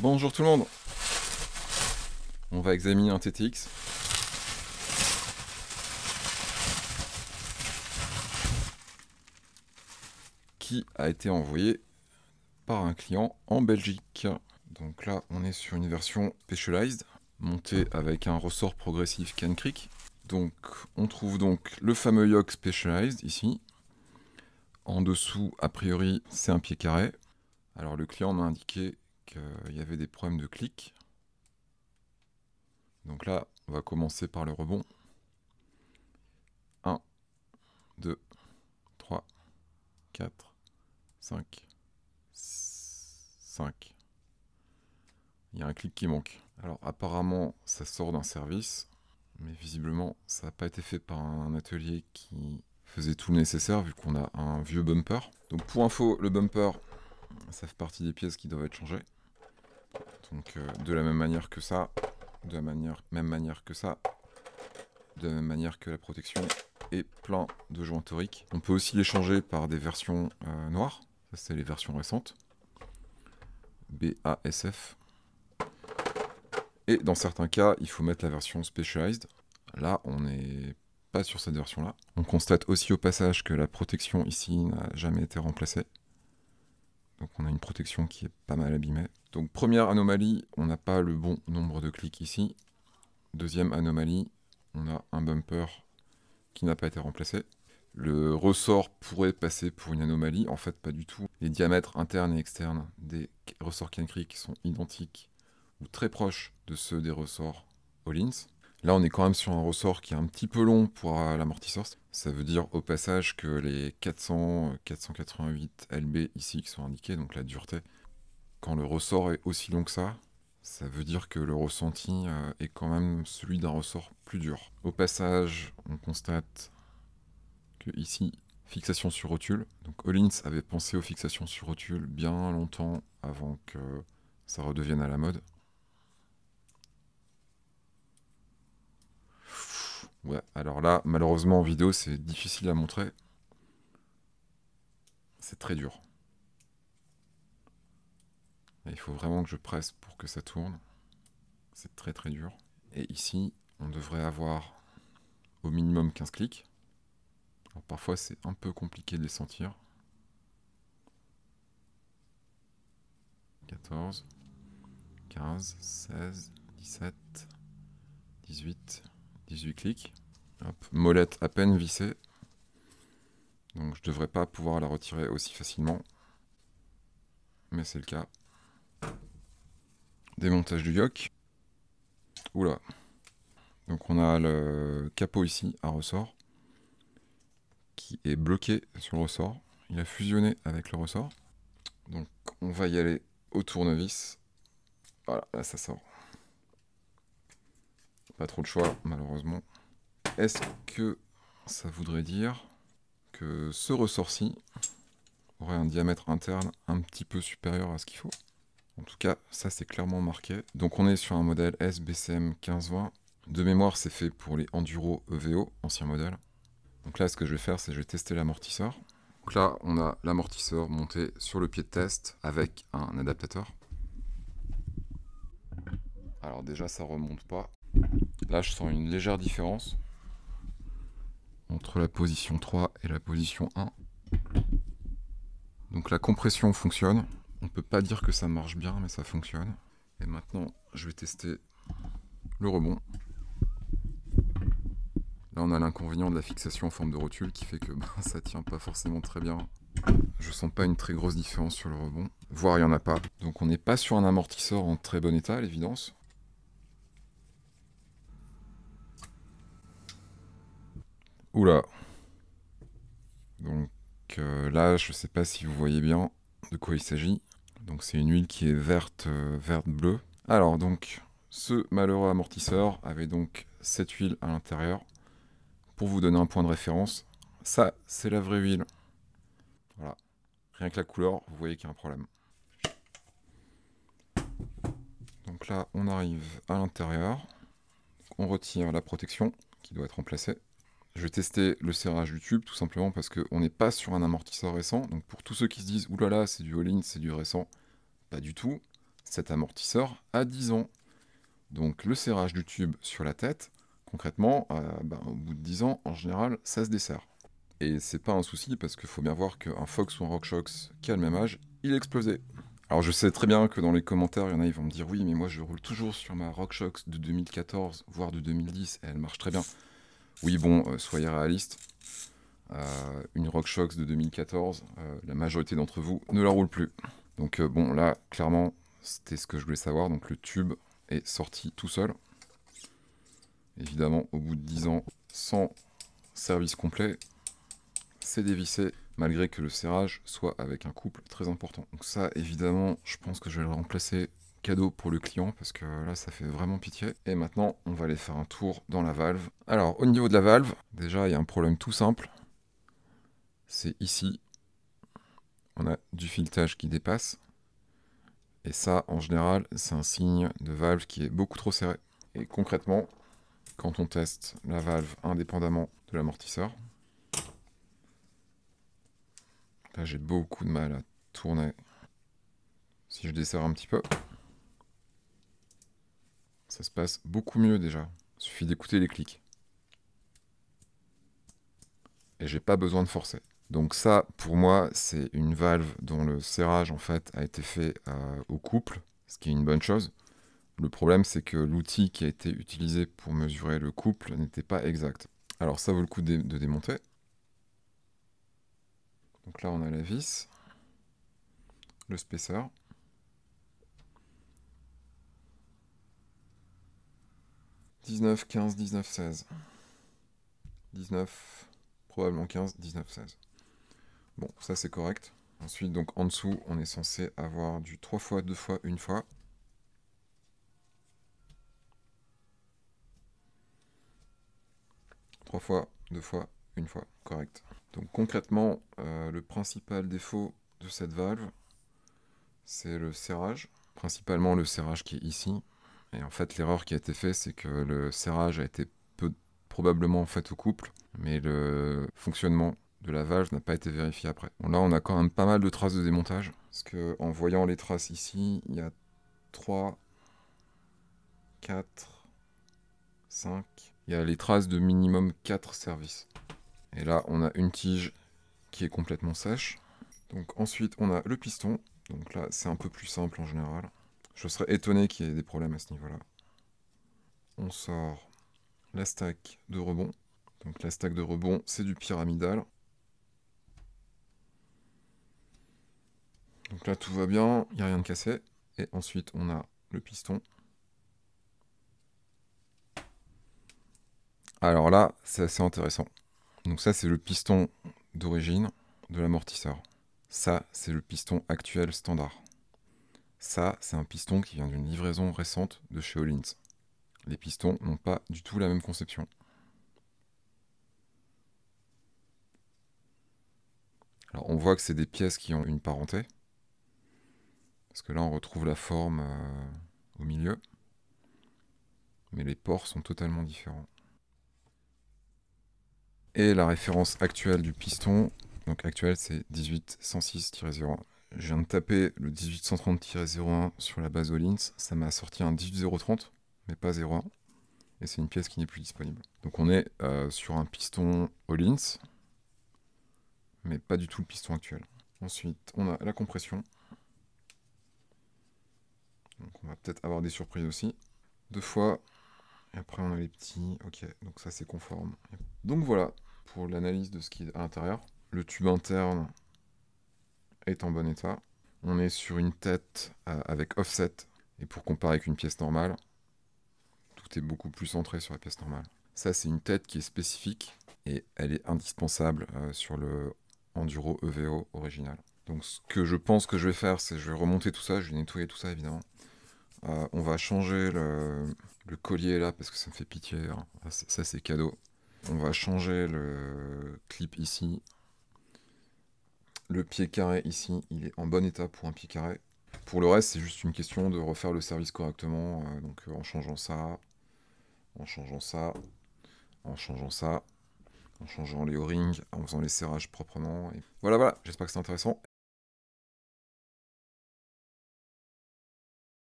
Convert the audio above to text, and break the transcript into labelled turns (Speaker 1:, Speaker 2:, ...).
Speaker 1: Bonjour tout le monde. On va examiner un TTX. Qui a été envoyé par un client en Belgique. Donc là, on est sur une version Specialized, montée avec un ressort progressif Can Creek. Donc on trouve donc le fameux yoke Specialized ici. En dessous, a priori, c'est un pied carré. Alors le client m'a indiqué qu'il y avait des problèmes de clic. Donc là, on va commencer par le rebond. 1, 2, 3, 4, 5, 5. Il y a un clic qui manque. Alors apparemment, ça sort d'un service, mais visiblement, ça n'a pas été fait par un atelier qui faisait tout le nécessaire, vu qu'on a un vieux bumper. Donc pour info, le bumper, ça fait partie des pièces qui doivent être changées. Donc de la même manière que ça, de la même manière que ça, de la même manière que la protection, et plein de joints toriques. On peut aussi les changer par des versions noires. Ça, c'est les versions récentes. BASF. Et dans certains cas, il faut mettre la version Specialized. Là, on n'est pas sur cette version-là. On constate aussi au passage que la protection ici n'a jamais été remplacée. Donc on a une protection qui est pas mal abîmée. Donc première anomalie, on n'a pas le bon nombre de clics ici. Deuxième anomalie, on a un bumper qui n'a pas été remplacé. Le ressort pourrait passer pour une anomalie, en fait pas du tout. Les diamètres internes et externes des ressorts Can Creek sont identiques ou très proches de ceux des ressorts Öhlins. Là on est quand même sur un ressort qui est un petit peu long pour l'amortisseur. Ça veut dire au passage que les 400, 488 LB ici qui sont indiqués, donc la dureté, quand le ressort est aussi long que ça veut dire que le ressenti est quand même celui d'un ressort plus dur. Au passage, on constate que ici, fixation sur rotule. Donc Öhlins avait pensé aux fixations sur rotule bien longtemps avant que ça redevienne à la mode. Ouais, alors là, malheureusement en vidéo, c'est difficile à montrer. C'est très dur. Et il faut vraiment que je presse pour que ça tourne. C'est très très dur. Et ici, on devrait avoir au minimum 15 clics. Alors parfois, c'est un peu compliqué de les sentir. 14, 15, 16, 17, 18, 18 clics. Hop, molette à peine vissée. Donc je devrais pas pouvoir la retirer aussi facilement. Mais c'est le cas. Démontage du yoke. Oula. Donc on a le capot ici à ressort qui est bloqué sur le ressort. Il a fusionné avec le ressort. Donc on va y aller au tournevis. Voilà, là ça sort. Pas trop de choix malheureusement. Est-ce que ça voudrait dire que ce ressort-ci aurait un diamètre interne un petit peu supérieur à ce qu'il faut? En tout cas, ça c'est clairement marqué. Donc on est sur un modèle SBCM 1520. De mémoire, c'est fait pour les Enduro EVO, ancien modèle. Donc là, ce que je vais faire, c'est que je vais tester l'amortisseur. Donc là, on a l'amortisseur monté sur le pied de test avec un adaptateur. Alors déjà, ça remonte pas. Là, je sens une légère différence entre la position 3 et la position 1. Donc la compression fonctionne. On peut pas dire que ça marche bien, mais ça fonctionne. Et maintenant, je vais tester le rebond. Là, on a l'inconvénient de la fixation en forme de rotule qui fait que ça tient pas forcément très bien. Je sens pas une très grosse différence sur le rebond, voire il n'y en a pas. Donc on n'est pas sur un amortisseur en très bon état à l'évidence. Oula. Donc là, je sais pas si vous voyez bien de quoi il s'agit. Donc c'est une huile qui est verte, verte-bleue. Alors donc, ce malheureux amortisseur avait donc cette huile à l'intérieur. Pour vous donner un point de référence, ça c'est la vraie huile. Voilà. Rien que la couleur, vous voyez qu'il y a un problème. Donc là, on arrive à l'intérieur. On retire la protection qui doit être remplacée. Je vais tester le serrage du tube tout simplement parce qu'on n'est pas sur un amortisseur récent. Donc pour tous ceux qui se disent oulala, c'est du Öhlins, c'est du récent, pas du tout. cet amortisseur a 10 ans. Donc le serrage du tube sur la tête, concrètement, au bout de 10 ans, en général, ça se desserre. Et c'est pas un souci parce qu'il faut bien voir qu'un Fox ou un RockShox qui a le même âge, il a explosé. Alors je sais très bien que dans les commentaires, il y en a, ils vont me dire oui, mais moi je roule toujours sur ma RockShox de 2014, voire de 2010, et elle marche très bien. Oui, bon, soyez réalistes. Une RockShox de 2014, la majorité d'entre vous ne la roule plus. Donc bon, là, clairement, c'était ce que je voulais savoir. Donc le tube est sorti tout seul. Évidemment, au bout de 10 ans, sans service complet, c'est dévissé, malgré que le serrage soit avec un couple très important. Donc ça, évidemment, je pense que je vais le remplacer cadeau pour le client, parce que là, ça fait vraiment pitié. Et maintenant, on va aller faire un tour dans la valve. Alors, au niveau de la valve, déjà, il y a un problème tout simple. C'est ici, on a du filetage qui dépasse. Et ça, en général, c'est un signe de valve qui est beaucoup trop serré. Et concrètement, quand on teste la valve indépendamment de l'amortisseur, là j'ai beaucoup de mal à tourner. Si je desserre un petit peu, ça se passe beaucoup mieux déjà. Il suffit d'écouter les clics. Et j'ai pas besoin de forcer. Donc ça, pour moi, c'est une valve dont le serrage en fait a été fait au couple, ce qui est une bonne chose. Le problème, c'est que l'outil qui a été utilisé pour mesurer le couple n'était pas exact. Alors ça vaut le coup de démonter. Donc là, on a la vis, le spacer. « 19, 15, 19, 16. 19, probablement 15, 19, 16. Bon, ça c'est correct. Ensuite, donc en dessous, on est censé avoir du 3 fois, 2 fois, 1 fois. Trois fois, 2 fois, 1 fois, correct. Donc concrètement, le principal défaut de cette valve, c'est le serrage. Principalement le serrage qui est ici. Et en fait, l'erreur qui a été faite, c'est que le serrage a été probablement fait au couple, mais le fonctionnement de la valve n'a pas été vérifié après. Bon, là, on a quand même pas mal de traces de démontage, parce que en voyant les traces ici, il y a 3, 4, 5... Il y a les traces de minimum 4 services. Et là, on a une tige qui est complètement sèche. Donc ensuite, on a le piston. Donc là, c'est un peu plus simple en général. Je serais étonné qu'il y ait des problèmes à ce niveau-là. On sort la stack de rebond. Donc la stack de rebond, c'est du pyramidal. Donc là, tout va bien, il n'y a rien de cassé. Et ensuite, on a le piston. Alors là, c'est assez intéressant. Donc ça, c'est le piston d'origine de l'amortisseur. Ça, c'est le piston actuel standard. Ça, c'est un piston qui vient d'une livraison récente de chez Öhlins. Les pistons n'ont pas du tout la même conception. Alors on voit que c'est des pièces qui ont une parenté. Parce que là, on retrouve la forme au milieu. Mais les ports sont totalement différents. Et la référence actuelle du piston, donc actuelle, c'est 18106-01. Je viens de taper le 18130-01 sur la base Öhlins. Ça m'a sorti un 18030, mais pas 01. Et c'est une pièce qui n'est plus disponible. Donc on est sur un piston Öhlins, mais pas du tout le piston actuel. Ensuite, on a la compression. Donc on va peut-être avoir des surprises aussi. 2 fois, et après on a les petits. Ok, donc ça c'est conforme. Donc voilà, pour l'analyse de ce qui est à l'intérieur. Le tube interne est en bon état. On est sur une tête avec offset. Et pour comparer avec une pièce normale, tout est beaucoup plus centré sur la pièce normale. Ça c'est une tête qui est spécifique et elle est indispensable sur le Enduro EVO original. Donc ce que je pense que je vais faire, c'est je vais remonter tout ça, je vais nettoyer tout ça évidemment. On va changer le collier là parce que ça me fait pitié, hein. Ça c'est cadeau. On va changer le clip ici. Le pied carré ici, il est en bon état pour un pied carré. Pour le reste, c'est juste une question de refaire le service correctement, donc en changeant ça, en changeant ça, en changeant ça, en changeant les O-rings, en faisant les serrages proprement. Et voilà, j'espère que c'est intéressant.